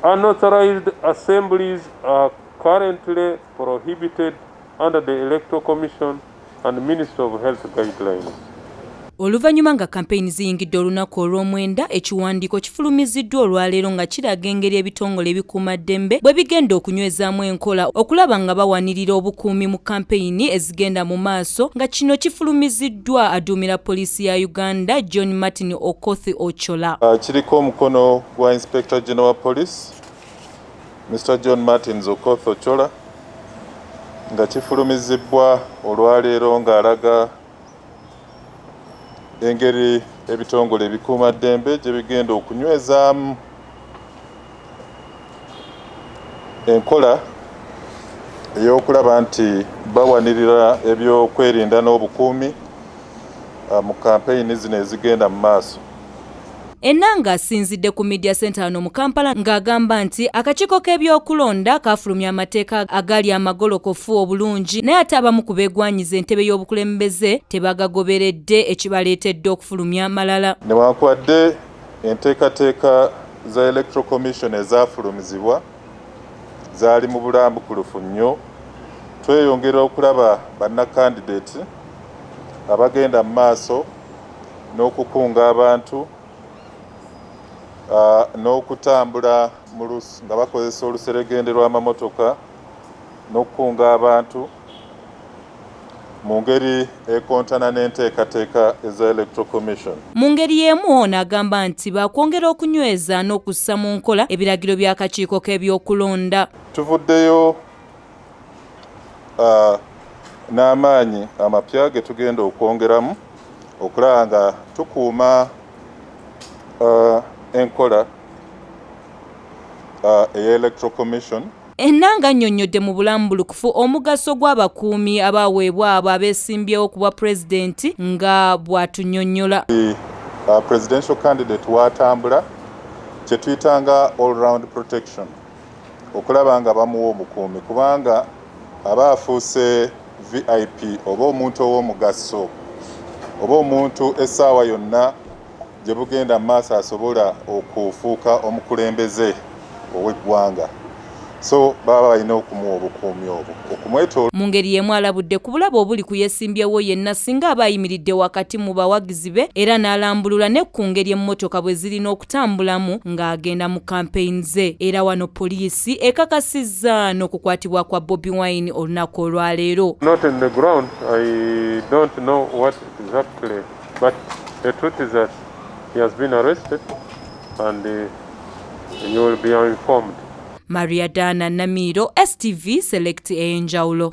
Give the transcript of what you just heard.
Unauthorized assemblies are currently prohibited under the Electoral Commission and Ministry of Health guidelines. Oluvannyuma nga kampeyini ziyingidde olunaku olw'omwenda, ekiwandiiko kifulumiziddwa olwaleero nga kiraga engeri ebitongole ebikuumaddembe bwe bigenda okunywezaamu enkola okulaba nga bawanirira obukuumi mu kampeyini ezigenda mu maaso, nga kino kifulumiziddwa aduumira poliisi ya Uganda John Martin Okoth Ochola. Kiriko omukono gwa Inspector General Police Mr. John Martin Okoth Ochola nga kifulumizibwa olwaleero ng'alaga engeri ebitongole ebikuumaddembe gye bigenda okunywezaamu enkola ey'okulaba nti bawanirira ebyokwerinda n'obukuumi mu kampeyini zino ezigenda mu maaso. Enanga asinzidde ku Media Center hano mu Kampala ng'agamba nti akakiiko k'ebyokulonda kafulumya amateeka agali amagolokofu obulungi, naye ate abamu ku beegwanyiza entebe y'obukulembeze tebagagoberedde, ekibaleetedde okufulumya amalala. Newankubadde enteekateeka za Electoral Commission ezaafulumizibwa zaali mu bulambukulufu nnyo, tweyongera okulaba bannakandidate abagenda mu maaso n'okukunga abantu n'okutambula nga bakozesa oluseregende lw'amamotoka n'okukunga abantu mu ngeri ekontana n'enteekateeka eza Electoral Commission. Mu ngeri y'emu ono agamba nti bakwongera okunyweza n'okussa mu nkola ebiragiro by'akakiiko k'ebyokulonda. Tuvuddeyo n'amaanyi amapya ge tugenda okwongeramu okulaba nga tukuuma enkola ey'Electoral Commission. Enanga annyonnyodde mu bulambulukufu omugaso gw'abakuumi abaweebwa abo abeesimbyewo ku bwa pulezidenti nga bw'atunnyonnyola. Presidential candidate w'atambula kye tuyitanga all round protection, okulaba nga bamuwa obukuumi, kubanga aba afuuse VIP oba omuntu ow'omugaso oba omuntu essaawa yonna gye bugenda mu maaso asobola okufuuka omukulembeze ow'eggwanga. So baba balina okumuwa obukuumi obwo okumwetoola. Mu ngeri y'emu alabudde ku bulabe obuli ku yeesimbyewo yenna singa aba ayimiridde wakati mu bawagizi be, era n'alambulula ne ku ngeri emmotoka bwe zirina okutambulamu ng'agenda mu kampeyini ze. Era wano poliisi ekakasizza n'okukwatibwa kwa Bobi Wine olunaku olwaleero. Not in the ground, I don't know what exactly, but the truth is that he has been arrested and you will be informed. Maria Dana Namiro, STV Select Enjaulo.